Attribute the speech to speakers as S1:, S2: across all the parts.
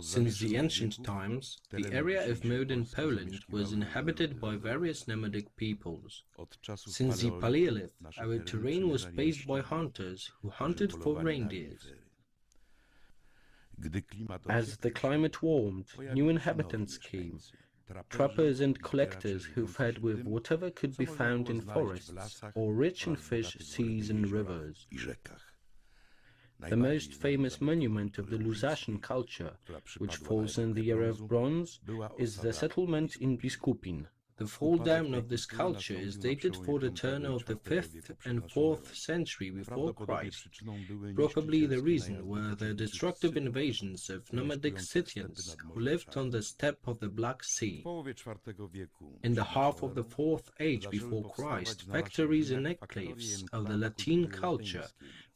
S1: Since the ancient times, the area of modern Poland was inhabited by various nomadic peoples. Since the Paleolith, our terrain was paved by hunters who hunted for reindeers. As the climate warmed, new inhabitants came, trappers and collectors who fed with whatever could be found in forests or rich in fish, seas and rivers. The most famous monument of the Lusatian culture, which falls in the era of bronze, is the settlement in Biskupin. The fall down of this culture is dated for the turn of the 5th and 4th century before Christ. Probably the reason were the destructive invasions of nomadic Scythians who lived on the steppe of the Black Sea. In the half of the 4th age before Christ, factories and enclaves of the Latin culture,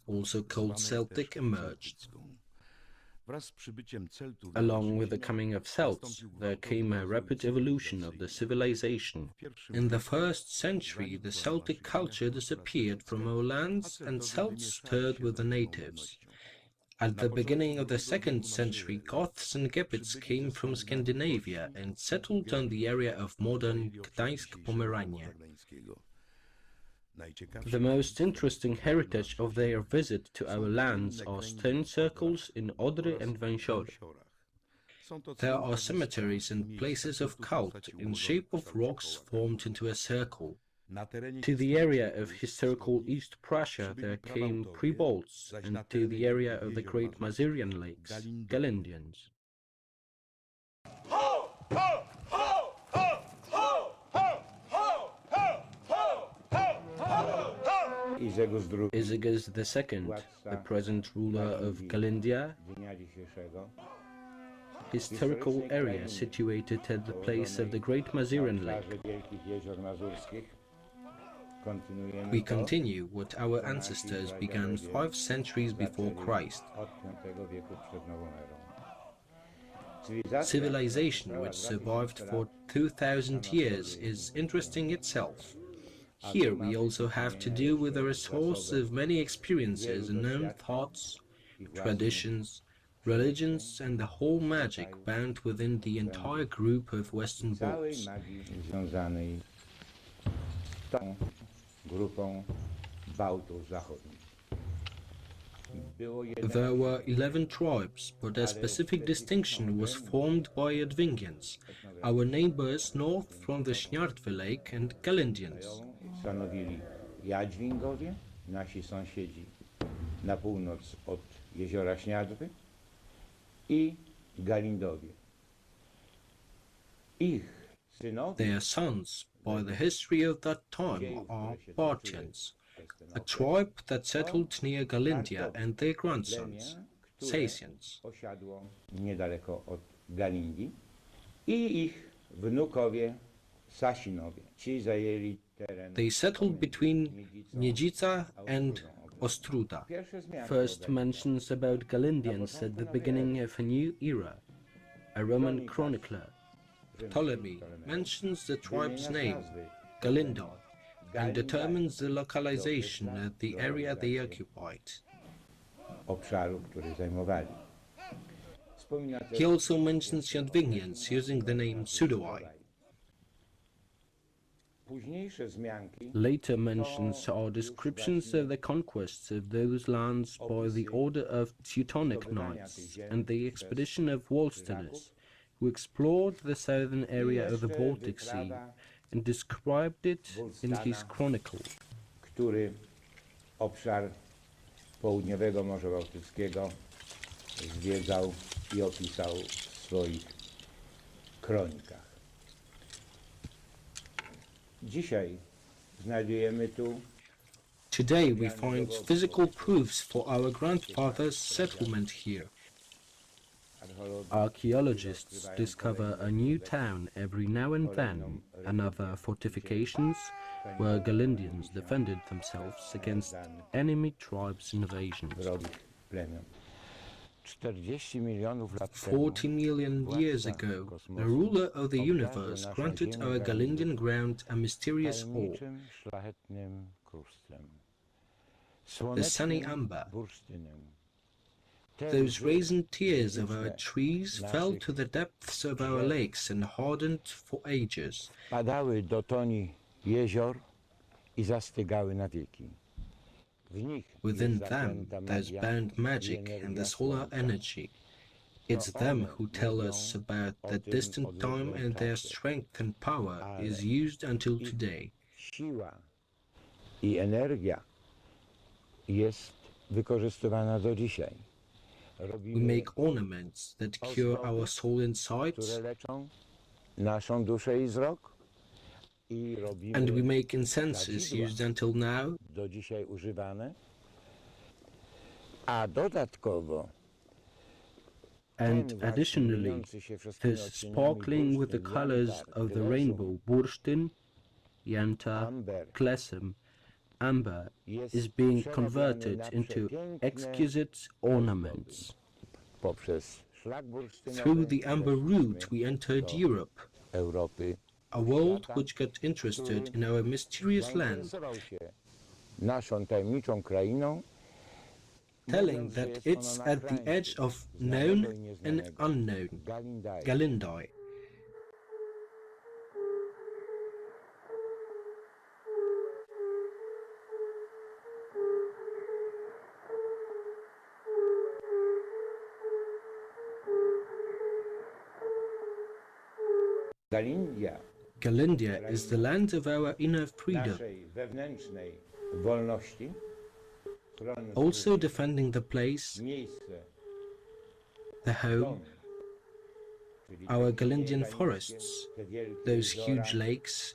S1: also called Celtic, emerged. Along with the coming of Celts, there came a rapid evolution of the civilization. In the 1st century, the Celtic culture disappeared from our lands and Celts stirred with the natives. At the beginning of the 2nd century, Goths and Gepids came from Scandinavia and settled on the area of modern Gdańsk, Pomerania. The most interesting heritage of their visit to our lands are stone circles in Odry and Węsiory. There are cemeteries and places of cult in shape of rocks formed into a circle. To the area of historical East Prussia there came Prebolds, and to the area of the great Masurian lakes, Galindians. Izagas II, the present ruler of Galindia, historical area situated at the place of the great Masurian lake. We continue what our ancestors began 5 centuries before Christ. Civilization which survived for 2000 years is interesting itself. Here we also have to do with the resource of many experiences and known thoughts, traditions, religions and the whole magic bound within the entire group of Western Balts. There were 11 tribes, but a specific distinction was formed by Jadwingians, our neighbors north from the Śniardwy Lake, and Galindians.
S2: Stanowili Jadwingowie, nasi sąsiedzi na północ od jeziora Śniadwy, i Galindowie. Ich synowie,
S1: their sons, by the history of that time, are Parthians, a tribe that settled near Galindia, and their grandsons, Sacians.
S2: osiadło niedaleko od Galindii, i ich wnukowie Sasinowie. Ci zajęli teren.
S1: They settled between Miedzica and Ostruda. First mentions about Galindians at the beginning of a new era. A Roman chronicler, Ptolemy, mentions the tribe's name, Galinda, and determines the localization of the area they occupied.
S2: Obszaru, który zajmowali.
S1: He also mentions Jadwingians using the name Sudowai. Later mentions are descriptions of the conquests of those lands by the order of Teutonic Knights and the expedition of Wolsterus, who explored the southern area of the Baltic Sea and described it in his chronicle.
S2: Który obszar południowego Morza Bałtyckiego zwiedzał i opisał w swoich kronikach. Dzisiaj znajdujemy tu
S1: Today we find physical proofs for our grandfather's settlement here. Archaeologists discover a new town every now and then, and other fortifications where Galindians defended themselves against enemy tribes' invasions. 40 million years ago, the ruler of the universe granted our Galindian ground a mysterious ore, the sunny amber. Those raisin tears of our trees fell to the depths of our lakes and hardened for ages.
S2: Padały do toni jezior I zastygały na wieki.
S1: Within them, there's bound magic and the solar energy. It's them who tell us about the distant time, and their strength and power is used until today.
S2: Siła I energia jest wykorzystywana do dzisiaj.
S1: We make ornaments that cure our soul insides,
S2: naszą duszę I wzrok.
S1: and we make incenses used until now,
S2: do dzisiaj używane. A dodatkowo
S1: and additionally, this sparkling with the colors of the rainbow, bursztyn, yanta, klesem, amber, is being converted into exquisite ornaments. Through the amber route we entered Europe,
S2: Europy,
S1: a world which got interested in our mysterious land,
S2: naszą tajemniczą krainą,
S1: telling that it's at the edge of known and unknown, Galindia. Galindia is the land of our inner freedom, also defending the place, the home, our Galindian forests, those huge lakes,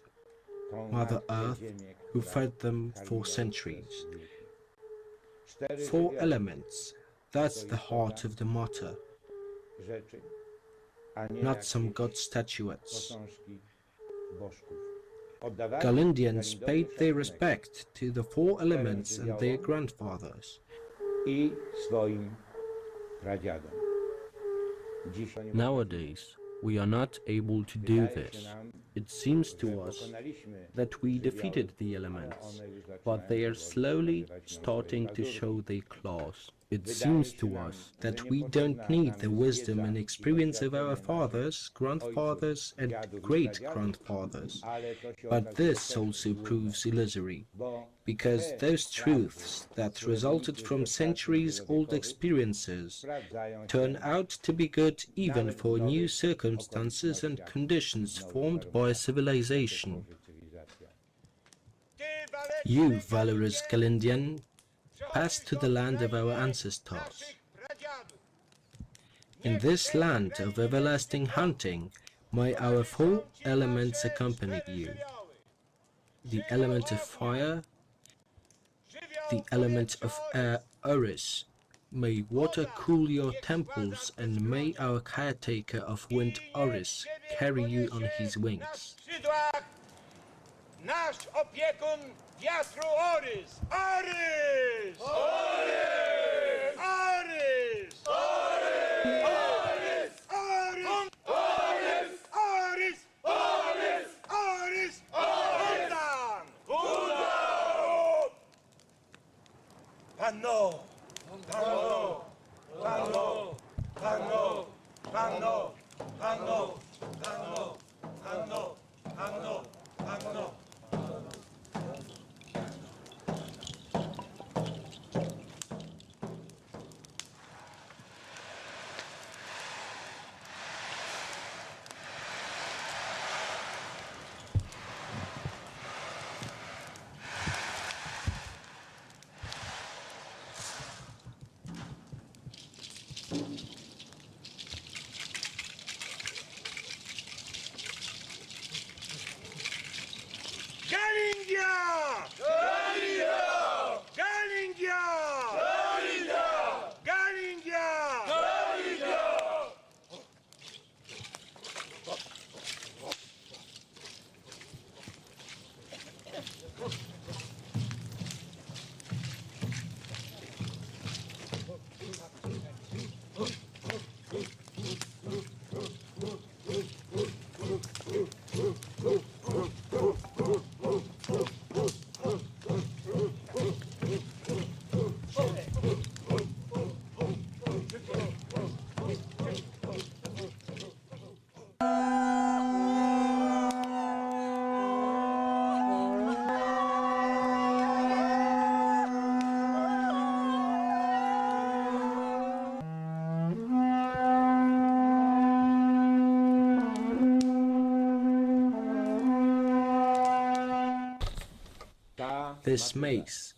S1: Mother Earth, who fed them for centuries. 4 elements, that's the heart of the matter, not some god statuettes. Galindians paid their respect to the 4 elements and their grandfathers. Nowadays, we are not able to do this. It seems to us that we defeated the elements, but they are slowly starting to show their claws. It seems to us that we don't need the wisdom and experience of our fathers, grandfathers, and great-grandfathers. But this also proves illusory, because those truths that resulted from centuries-old experiences turn out to be good even for new circumstances and conditions formed by civilization. You, valorous Galindian, pass to the land of our ancestors. In this land of everlasting hunting, may our 4 elements accompany you. The element of fire, the element of air, Oris. May water cool your temples, and may our caretaker of wind, Oris, carry you on his wings.
S3: Nasz opiekun wiatru Orys! Orys! Orys! Orys! Orys! Orys! Orys! Orys! Orys! Orys! Wodan! Wodan! Panno! Panno! Panno! Panno! Panno! Panno! Panno! Panno! Panno! Panno!
S1: This mace,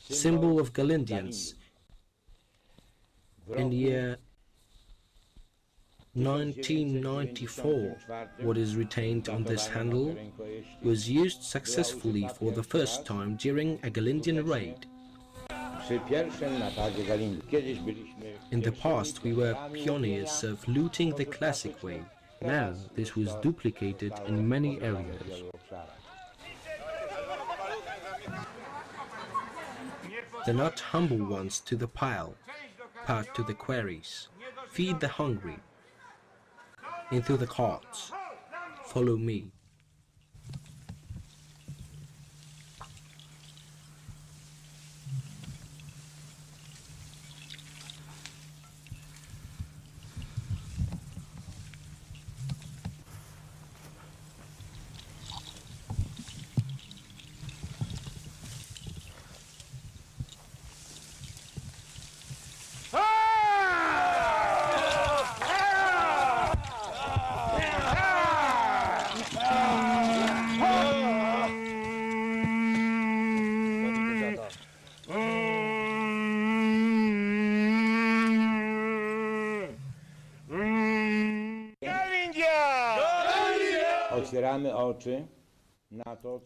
S1: symbol of Galindians, in the year 1994, what is retained on this handle was used successfully for the first time during a Galindian raid. In the past, we were pioneers of looting the classic way. Now, this was duplicated in many areas. The not humble ones to the pile, part to the quarries, feed the hungry. Into the carts. Follow me.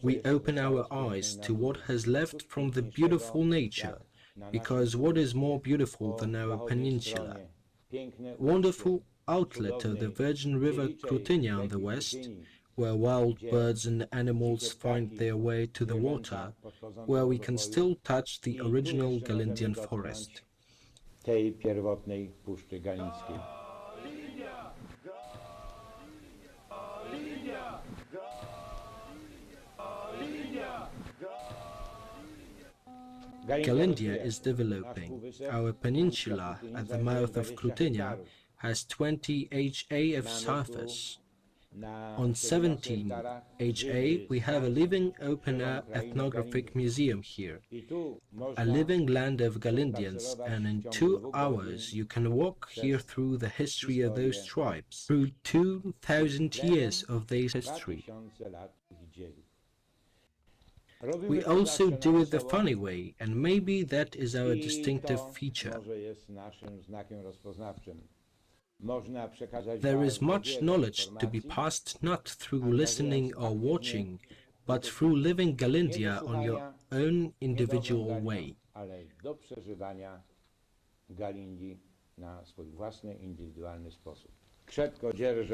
S1: We open our eyes to what has left from the beautiful nature, because what is more beautiful than our peninsula? Wonderful outlet of the Virgin River Krutynia on the west, where wild birds and animals find their way to the water, where we can still touch the original Galindian forest.
S2: Tej pierwotnej Puszczy Galińskiej.
S1: Galindia is developing. Our peninsula at the mouth of Krutynia has 20 HA of surface. On 17 HA we have a living open-air ethnographic museum here, a living land of Galindians, and in 2 hours you can walk here through the history of those tribes, through 2,000 years of their history. We also do it the funny way, and maybe that is our distinctive feature. There is much knowledge to be passed not through listening or watching, but through living Galindia on your own individual way.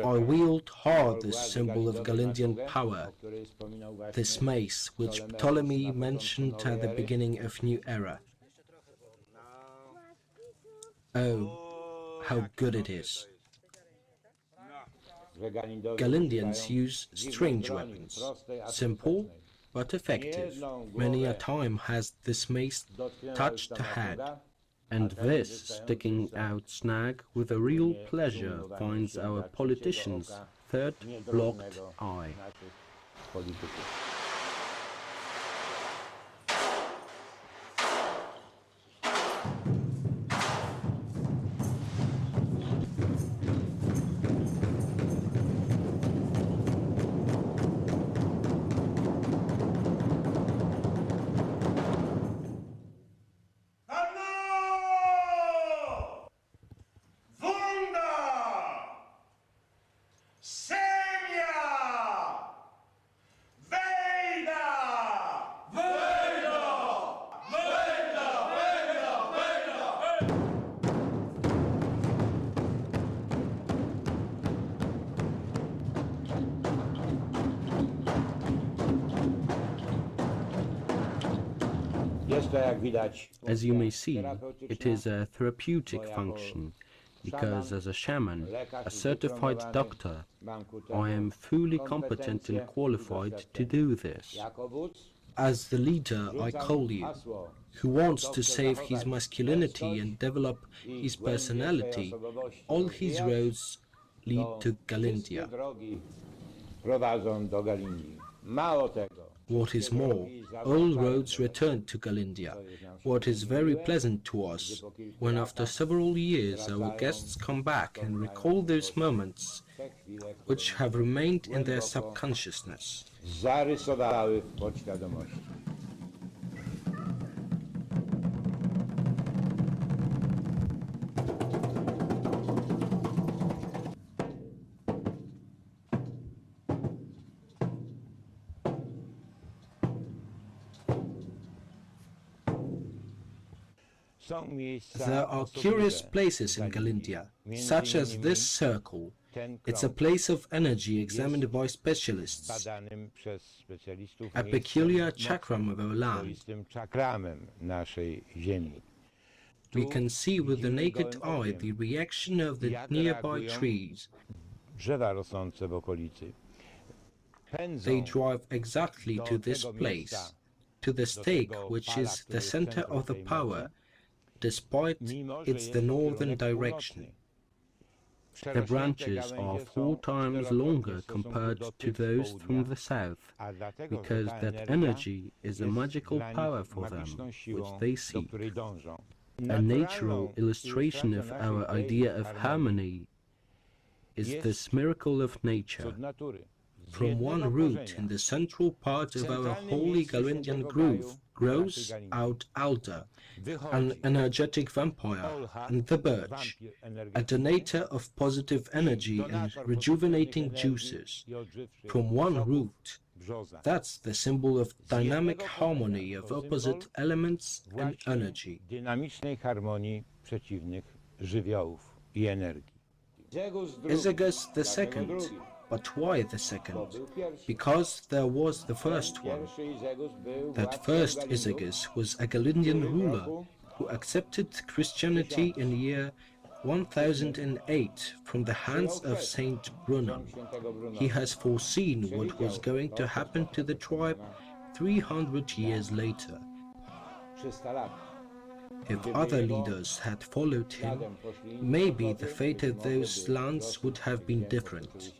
S1: I wield hard this symbol of Galindian power, this mace which Ptolemy mentioned at the beginning of New Era. Oh, how good it is. Galindians use strange weapons, simple but effective. Many a time has this mace touched a head, and this sticking out snag with a real pleasure finds our politicians' third blocked eye. As you may see, it is a therapeutic function, because as a shaman, a certified doctor, I am fully competent and qualified to do this. As the leader, I call you, who wants to save his masculinity and develop his personality. All his roads lead to Galindia. What is more, all roads return to Galindia, what is very pleasant to us, when after several years our guests come back and recall those moments which have remained in their subconsciousness. There are curious places in Galindia, such as this circle. It's a place of energy examined by specialists, a peculiar chakram of our land. We can see with the naked eye the reaction of the nearby trees. They drive exactly to this place, to the stake which is the center of the power, despite it's the northern direction. The branches are 4 times longer compared to those from the south, because that energy is a magical power for them, which they seek. A natural illustration of our idea of harmony is this miracle of nature. From one root in the central part of our holy Galindian grove grows out alder, an energetic vampire, and the birch, a donator of positive energy and rejuvenating juices. From one root, that's the symbol of dynamic harmony of opposite elements and energy. Isagus the second. But why the second? Because there was the first one. That first Isagus was a Galindian ruler who accepted Christianity in the year 1008 from the hands of Saint Brunon. He has foreseen what was going to happen to the tribe 300 years later. If other leaders had followed him, maybe the fate of those lands would have been different.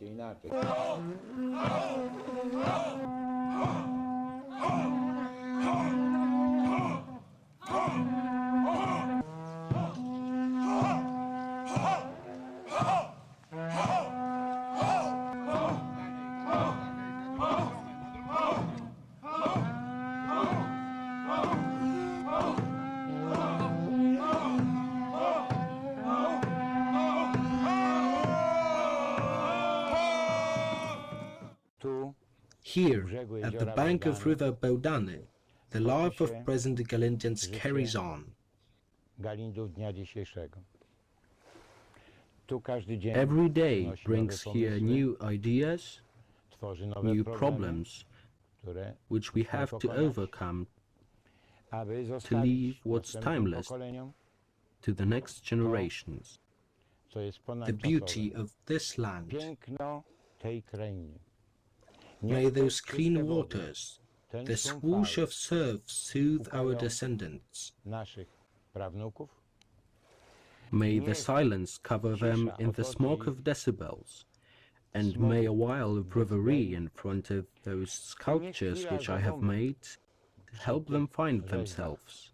S1: Here, at the bank of River Bełdany, the life of present Galindians carries on. Every day brings here new ideas, new problems, which we have to overcome to leave what's timeless to the next generations. The beauty of this land. May those clean waters, the swoosh of surf soothe our descendants. May the silence cover them in the smoke of decibels, and may a while of reverie in front of those sculptures which I have made help them find themselves,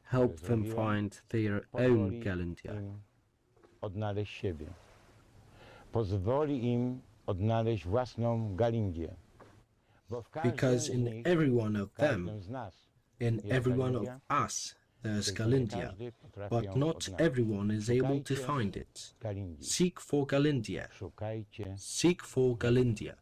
S1: help them find their own Galindia. Because in every one of them, in every one of us, there's Galindia, but not everyone is able to find it. Seek for Galindia. Seek for Galindia.